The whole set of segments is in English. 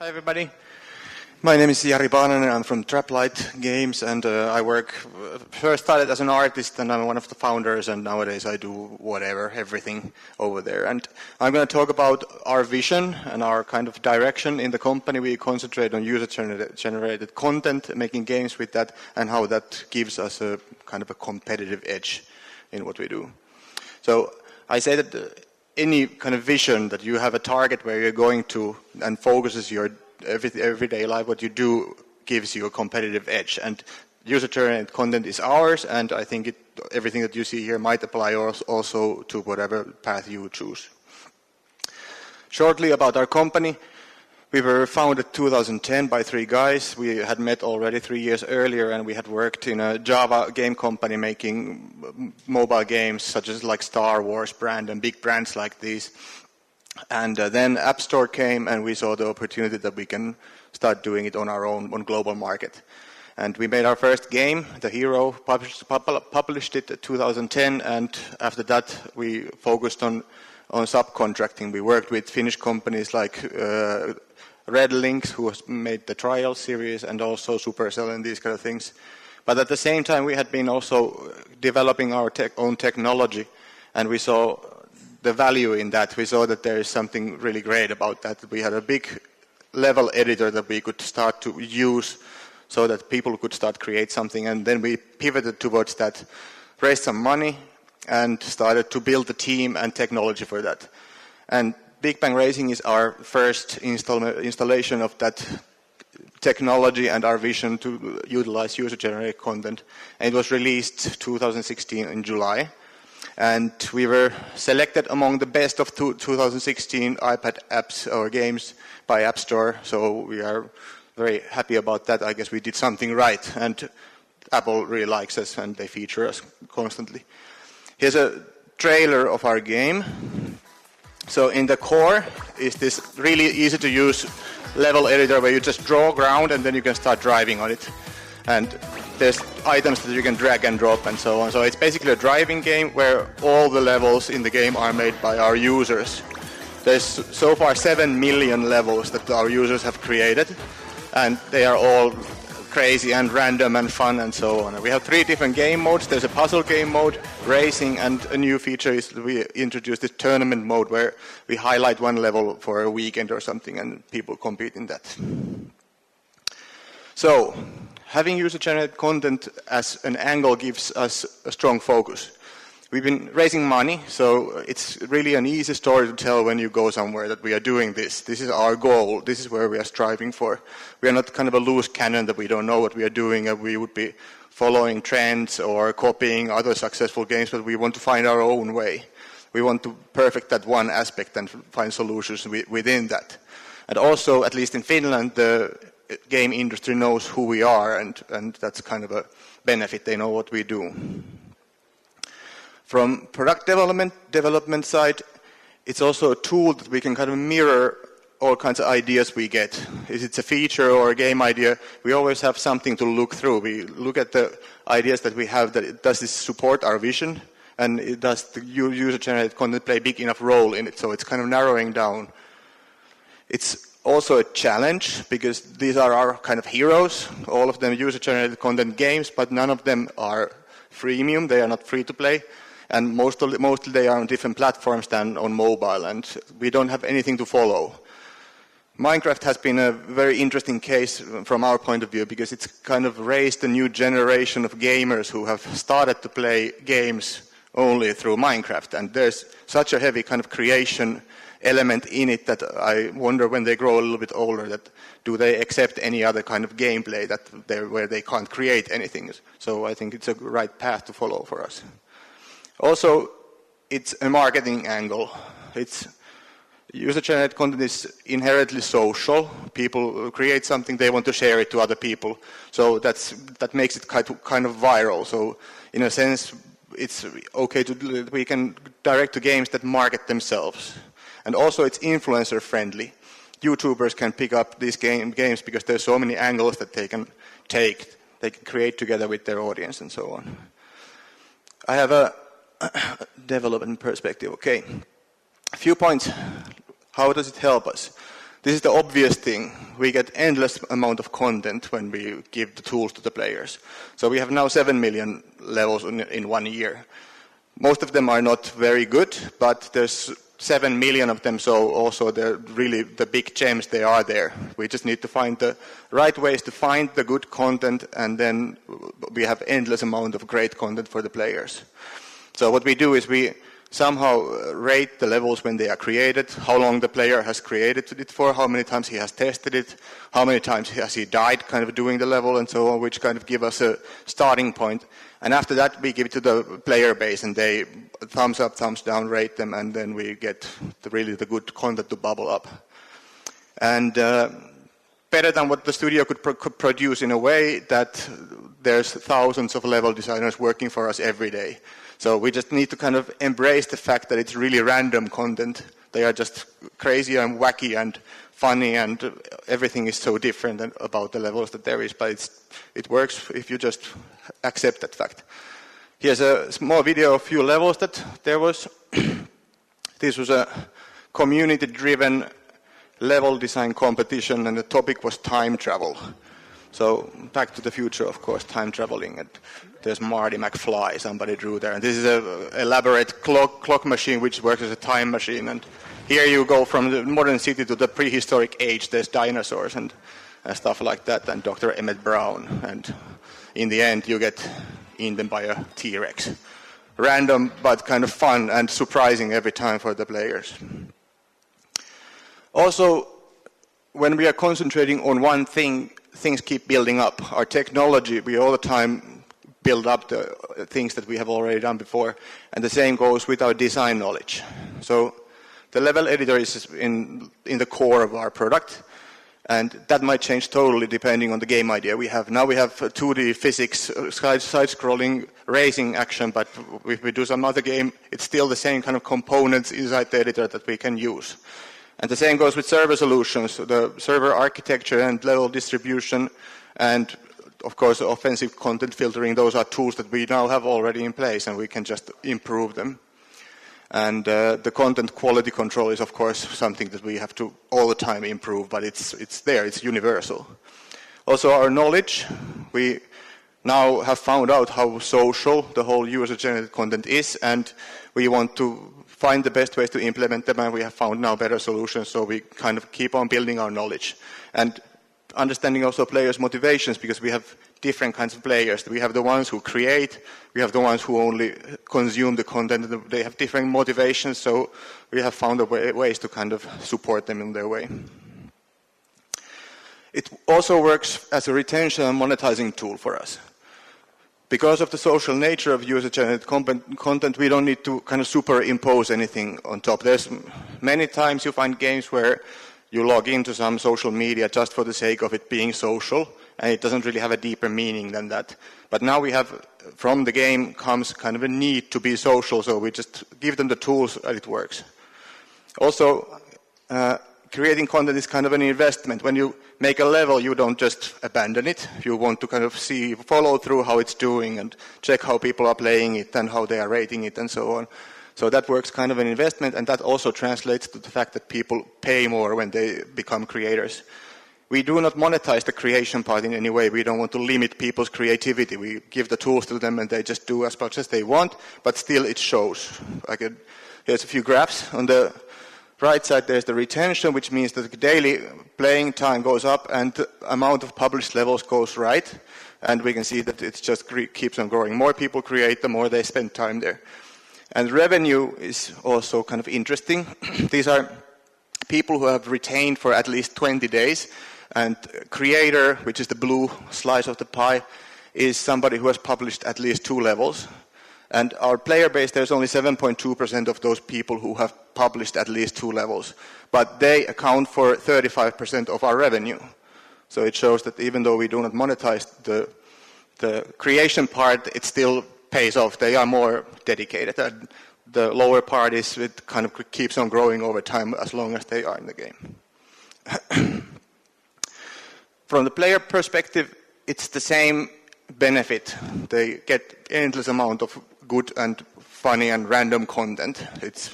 Hi everybody. My name is Jari Paananen. I'm from Traplight Games, and I work. First started as an artist, and I'm one of the founders. And nowadays I do whatever, everything over there. And I'm going to talk about our vision and our kind of direction in the company. We concentrate on user-generated content, making games with that, and how that gives us a kind of a competitive edge in what we do. So I say that any kind of vision that you have a target where you're going to and focuses your everyday life, what you do gives you a competitive edge. And user-generated content is ours, and I think everything that you see here might apply also to whatever path you choose. Shortly about our company. We were founded 2010 by 3 guys. We had met already 3 years earlier, and we had worked in a Java game company making mobile games such as like Star Wars brand and big brands like these. And then App Store came, and we saw the opportunity that we can start doing it on our own on global market. And we made our first game, The Hero, published it in 2010, and after that we focused on subcontracting. We worked with Finnish companies like Red Links, who has made the Trial series, and also Supercell and these kind of things. But at the same time we had been also developing our own technology, and we saw the value in that. We saw that there is something really great about that. We had a big level editor that we could start to use so that people could start create something, and then we pivoted towards that, raised some money, and started to build a team and technology for that. And Big Bang Racing is our first installation of that technology and our vision to utilize user-generated content. And it was released 2016 in July. And we were selected among the best of 2016 iPad apps or games by App Store. So we are very happy about that. I guess we did something right. And Apple really likes us, and they feature us constantly. Here's a trailer of our game. So in the core is this really easy to use level editor where you just draw ground and then you can start driving on it. And there's items that you can drag and drop and so on. So it's basically a driving game where all the levels in the game are made by our users. There's so far 7 million levels that our users have created, and they are all crazy and random and fun and so on. We have 3 different game modes. There's a puzzle game mode, racing, and a new feature is we introduced this tournament mode where we highlight one level for a weekend or something and people compete in that. So, having user-generated content as an angle gives us a strong focus. We've been raising money, so it's really an easy story to tell when you go somewhere that we are doing this. This is our goal. This is where we are striving for. We are not kind of a loose cannon that we don't know what we are doing and we would be following trends or copying other successful games, but we want to find our own way. We want to perfect that one aspect and find solutions within that. And also, at least in Finland, the game industry knows who we are, and that's kind of a benefit. They know what we do. From product development side, it's also a tool that we can kind of mirror all kinds of ideas we get. If it's a feature or a game idea, we always have something to look through. We look at the ideas that we have, that does this support our vision, and does the user-generated content play a big enough role in it? So it's kind of narrowing down. It's also a challenge because these are our kind of heroes, all of them user-generated content games, but none of them are freemium. They are not free to play. And mostly they are on different platforms than on mobile, and we don't have anything to follow. Minecraft has been a very interesting case from our point of view because it's kind of raised a new generation of gamers who have started to play games only through Minecraft. And there's such a heavy kind of creation element in it that I wonder when they grow a little bit older, that do they accept any other kind of gameplay where they can't create anything. So I think it's a right path to follow for us. Also, it's a marketing angle. User-generated content is inherently social. People create something, they want to share it to other people. So that makes it kind of viral. So in a sense, it's okay we can direct to games that market themselves. And also it's influencer friendly. YouTubers can pick up these games because there's so many angles that they can take. They can create together with their audience and so on. I have a development perspective. Okay, a few points. How does it help us? This is the obvious thing. We get endless amount of content when we give the tools to the players. So we have now 7 million levels in 1 year. Most of them are not very good, but there's 7 million of them, so also they're really the big gems, they are there. We just need to find the right ways to find the good content, and then we have endless amount of great content for the players. So what we do is we somehow rate the levels when they are created, how long the player has created it for, how many times he has tested it, how many times has he died kind of doing the level and so on, which kind of give us a starting point. And after that we give it to the player base and they thumbs up, thumbs down, rate them, and then we get really the good content to bubble up. And better than what the studio could produce in a way that there's thousands of level designers working for us every day. So we just need to kind of embrace the fact that it's really random content. They are just crazy and wacky and funny, and everything is so different about the levels that there is, but it works if you just accept that fact. Here's a small video of a few levels that there was. This was a community-driven level design competition, and the topic was time travel. So Back to the Future, of course, time traveling. And there's Marty McFly, somebody drew there. And this is an elaborate clock machine which works as a time machine. And here you go from the modern city to the prehistoric age. There's dinosaurs and stuff like that, and Dr. Emmett Brown. And in the end, you get eaten by a T-Rex. Random, but kind of fun and surprising every time for the players. Also, when we are concentrating on one thing, things keep building up. Our technology, we all the time build up the things that we have already done before, and the same goes with our design knowledge. So the level editor is in the core of our product, and that might change totally depending on the game idea we have. Now we have 2D physics, side-scrolling racing action, but if we do some other game, it's still the same kind of components inside the editor that we can use. And the same goes with server solutions, the server architecture and level distribution, and of course offensive content filtering. Those are tools that we now have already in place, and we can just improve them. And the content quality control is of course something that we have to all the time improve, but it's there, it's universal. Also our knowledge, we now have found out how social the whole user-generated content is, and we want to find the best ways to implement them, and we have found now better solutions, so we kind of keep on building our knowledge. And understanding also players' motivations, because we have different kinds of players. We have the ones who create, we have the ones who only consume the content, they have different motivations, so we have found ways to kind of support them in their way. It also works as a retention and monetizing tool for us. Because of the social nature of user-generated content, we don't need to kind of superimpose anything on top. There's many times you find games where you log into some social media just for the sake of it being social, and it doesn't really have a deeper meaning than that. But now we have, from the game comes kind of a need to be social, so we just give them the tools and it works. Also, creating content is kind of an investment. When you make a level, you don't just abandon it. You want to kind of follow through how it's doing and check how people are playing it and how they are rating it and so on. So that works kind of an investment, and that also translates to the fact that people pay more when they become creators. We do not monetize the creation part in any way. We don't want to limit people's creativity. We give the tools to them and they just do as much as they want, but still it shows. Here's a few graphs. On the right side there's the retention, which means that the daily playing time goes up and the amount of published levels goes right. And we can see that it just keeps on growing. More people create, the more they spend time there. And revenue is also kind of interesting. These are people who have retained for at least 20 days. And creator, which is the blue slice of the pie, is somebody who has published at least 2 levels. And our player base, there's only 7.2% of those people who have published at least 2 levels. But they account for 35% of our revenue. So it shows that even though we do not monetize the creation part, it still pays off. They are more dedicated. And the lower part is it kind of keeps on growing over time as long as they are in the game. From the player perspective, it's the same benefit. They get endless amount of good and funny and random content. It's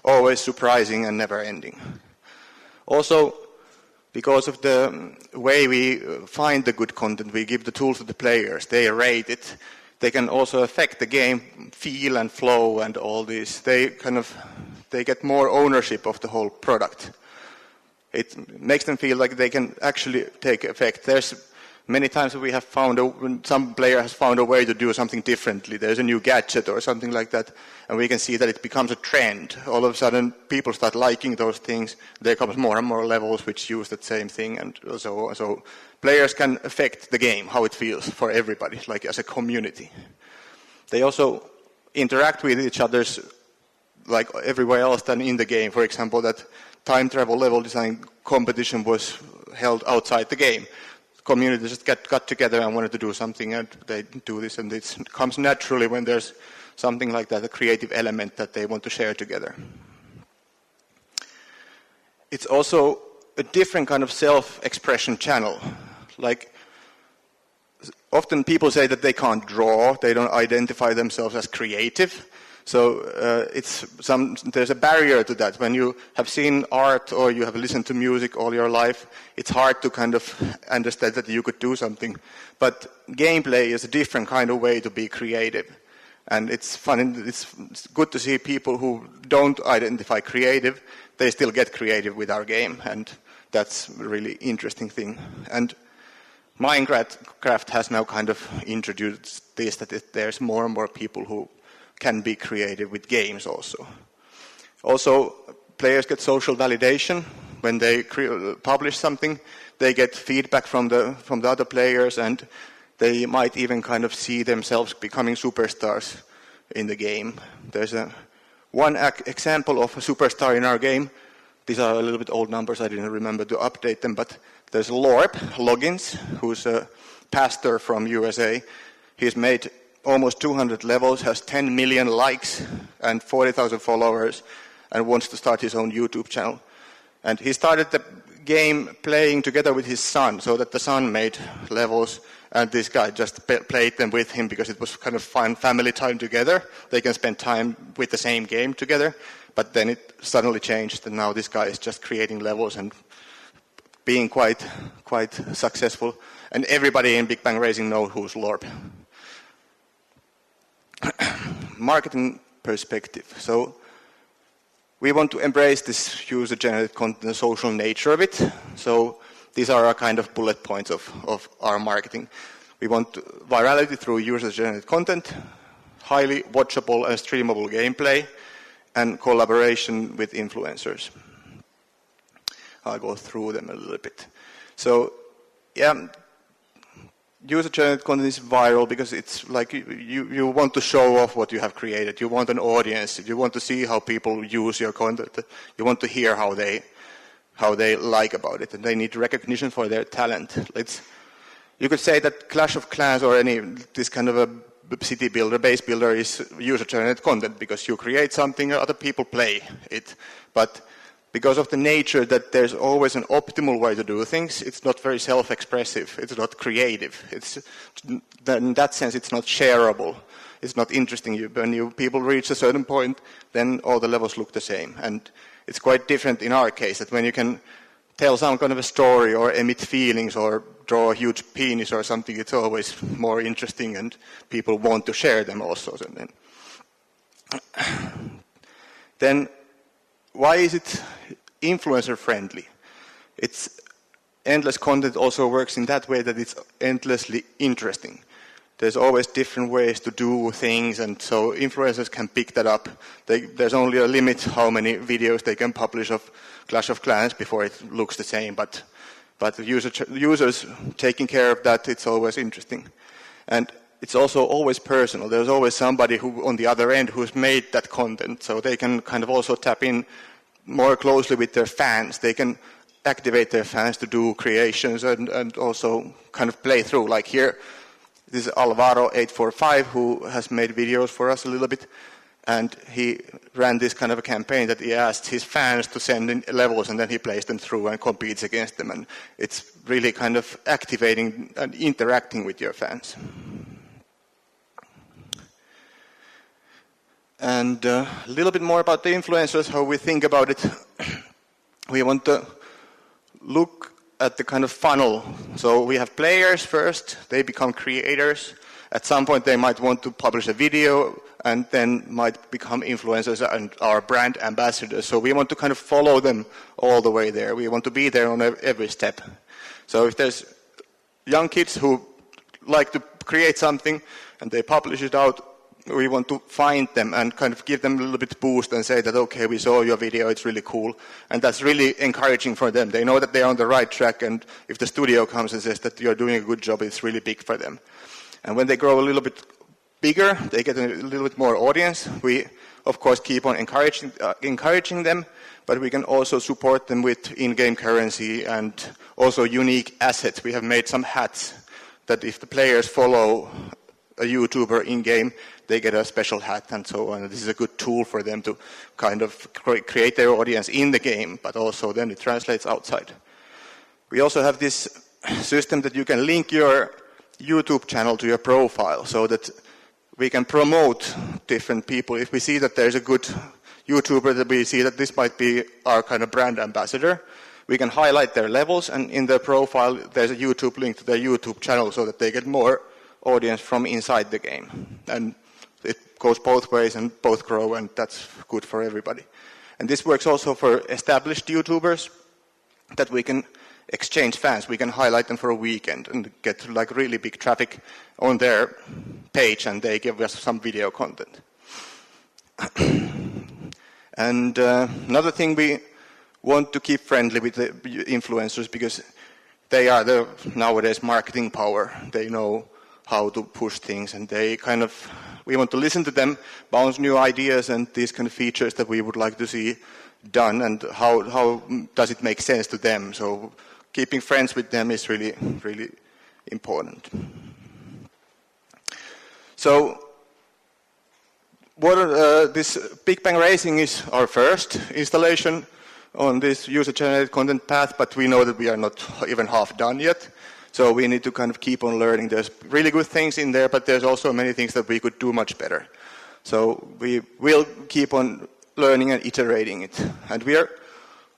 always surprising and never ending. Also, because of the way we find the good content, we give the tools to the players, they rate it, they can also affect the game feel and flow and all this. They get more ownership of the whole product. It makes them feel like they can actually take effect. There's many times we have found, some player has found a way to do something differently. There's a new gadget or something like that, and we can see that it becomes a trend. All of a sudden, people start liking those things. There comes more and more levels which use that same thing, and so players can affect the game, how it feels for everybody, like as a community. They also interact with each other's, like everywhere else than in the game. For example, that time travel level design competition was held outside the game. Communities just got together and wanted to do something, and they do this, and it comes naturally when there's something like that, a creative element that they want to share together. It's also a different kind of self-expression channel. Like, often people say that they can't draw, they don't identify themselves as creative. So there's a barrier to that. When you have seen art or you have listened to music all your life, it's hard to kind of understand that you could do something. But gameplay is a different kind of way to be creative. And it's fun, it's good to see people who don't identify creative, they still get creative with our game. And that's a really interesting thing. And Minecraft has now kind of introduced this, that there's more and more people who can be creative with games also. Also, players get social validation when they publish something. They get feedback from the other players, and they might even kind of see themselves becoming superstars in the game. There's one example of a superstar in our game. These are a little bit old numbers, I didn't remember to update them, but there's Loggins, who's a pastor from USA. He's made almost 200 levels, has 10 million likes and 40,000 followers, and wants to start his own YouTube channel. And he started the game playing together with his son, so that the son made levels, and this guy just played them with him because it was kind of fun family time together. They can spend time with the same game together, but then it suddenly changed, and now this guy is just creating levels and being quite successful. And everybody in Big Bang Racing knows who's Lorp. Marketing perspective. So we want to embrace this user-generated content, the social nature of it. So these are our kind of bullet points of our marketing. We want virality through user-generated content, highly watchable and streamable gameplay, and collaboration with influencers. I'll go through them a little bit. So, yeah, user-generated content is viral because it's like you want to show off what you have created. You want an audience. You want to see how people use your content. You want to hear how they like about it, and they need recognition for their talent. You could say that Clash of Clans or this kind of a city builder, base builder is user-generated content because you create something, other people play it. But because of the nature that there's always an optimal way to do things, it's not very self-expressive, it's not creative. In that sense, it's not shareable. It's not interesting. When people reach a certain point, then all the levels look the same. And it's quite different in our case, that when you can tell some kind of a story or emit feelings or draw a huge penis or something, it's always more interesting and people want to share them also. Then why is it influencer friendly? It's endless content also works in that way that it's endlessly interesting. There's always different ways to do things, and so influencers can pick that up. There's only a limit how many videos they can publish of Clash of Clans before it looks the same, but the users taking care of that, it's always interesting. And it's also always personal. There's always somebody who on the other end who's made that content, so they can kind of also tap in more closely with their fans. They can activate their fans to do creations and also kind of play through. Like here, this is Alvaro845 who has made videos for us a little bit, and he ran this kind of a campaign that he asked his fans to send in levels, and then he plays them through and competes against them, and it's really kind of activating and interacting with your fans. And a little bit more about the influencers, how we think about it. We want to look at the kind of funnel. So we have players first, they become creators. At some point they might want to publish a video and then might become influencers and our brand ambassadors. So we want to kind of follow them all the way there. We want to be there on every step. So if there's young kids who like to create something and they publish it out, we want to find them and kind of give them a little bit boost and say that, okay, we saw your video, it's really cool. And that's really encouraging for them. They know that they're on the right track, and if the studio comes and says that you're doing a good job, it's really big for them. And when they grow a little bit bigger, they get a little bit more audience. We, of course, keep on encouraging them, but we can also support them with in-game currency and also unique assets. We have made some hats that if the players follow a YouTuber in-game, they get a special hat and so on. This is a good tool for them to kind of create their audience in the game, but also then it translates outside. We also have this system that you can link your YouTube channel to your profile so that we can promote different people. If we see that there's a good YouTuber that we see that this might be our kind of brand ambassador, we can highlight their levels, and in their profile there's a YouTube link to their YouTube channel so that they get more audience from inside the game. And it goes both ways and both grow, and that's good for everybody. And this works also for established YouTubers, that we can exchange fans. We can highlight them for a weekend and get like really big traffic on their page, and they give us some video content. And another thing, we want to keep friendly with the influencers because they are the nowadays marketing power. They know how to push things, and they kind of, we want to listen to them, bounce new ideas and these kind of features that we would like to see done, and how does it make sense to them. So keeping friends with them is really, really important. So this Big Bang Racing is our first installation on this user-generated content path, but we know that we are not even half done yet. So we need to kind of keep on learning. There's really good things in there, but there's also many things that we could do much better. So we will keep on learning and iterating it. And we are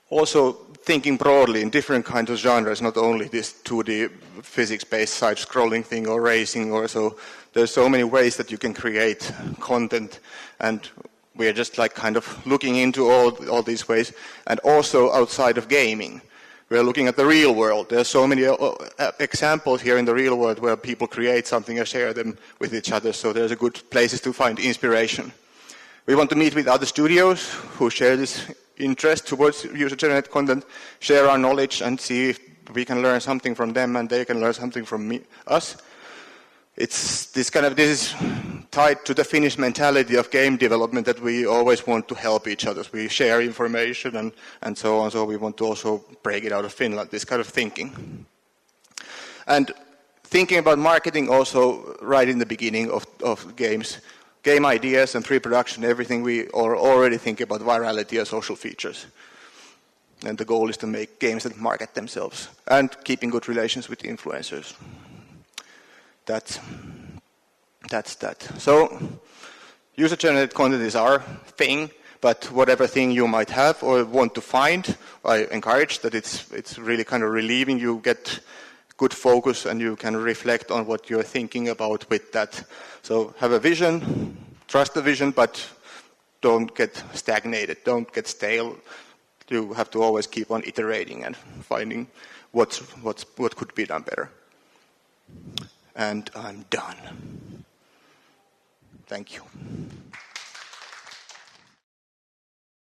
also thinking broadly in different kinds of genres, not only this 2D physics-based side-scrolling thing or racing or so. There's so many ways that you can create content, and we are just like kind of looking into all these ways. And also outside of gaming. We're looking at the real world. There are so many examples here in the real world where people create something and share them with each other, so there's a good places to find inspiration. We want to meet with other studios who share this interest towards user-generated content, share our knowledge and see if we can learn something from them and they can learn something from us. It's this is tied to the Finnish mentality of game development, that we always want to help each other. We share information and so on, so we want to also break it out of Finland, this kind of thinking. And thinking about marketing also right in the beginning of games, game ideas and pre-production, everything, we are already thinking about virality and social features. And the goal is to make games that market themselves and keeping good relations with influencers. That's that. So user-generated content is our thing, but whatever thing you might have or want to find, I encourage that it's really kind of relieving. You get good focus and you can reflect on what you're thinking about with that. So have a vision, trust the vision, but don't get stagnated, don't get stale. You have to always keep on iterating and finding what could be done better. And I'm done. Thank you.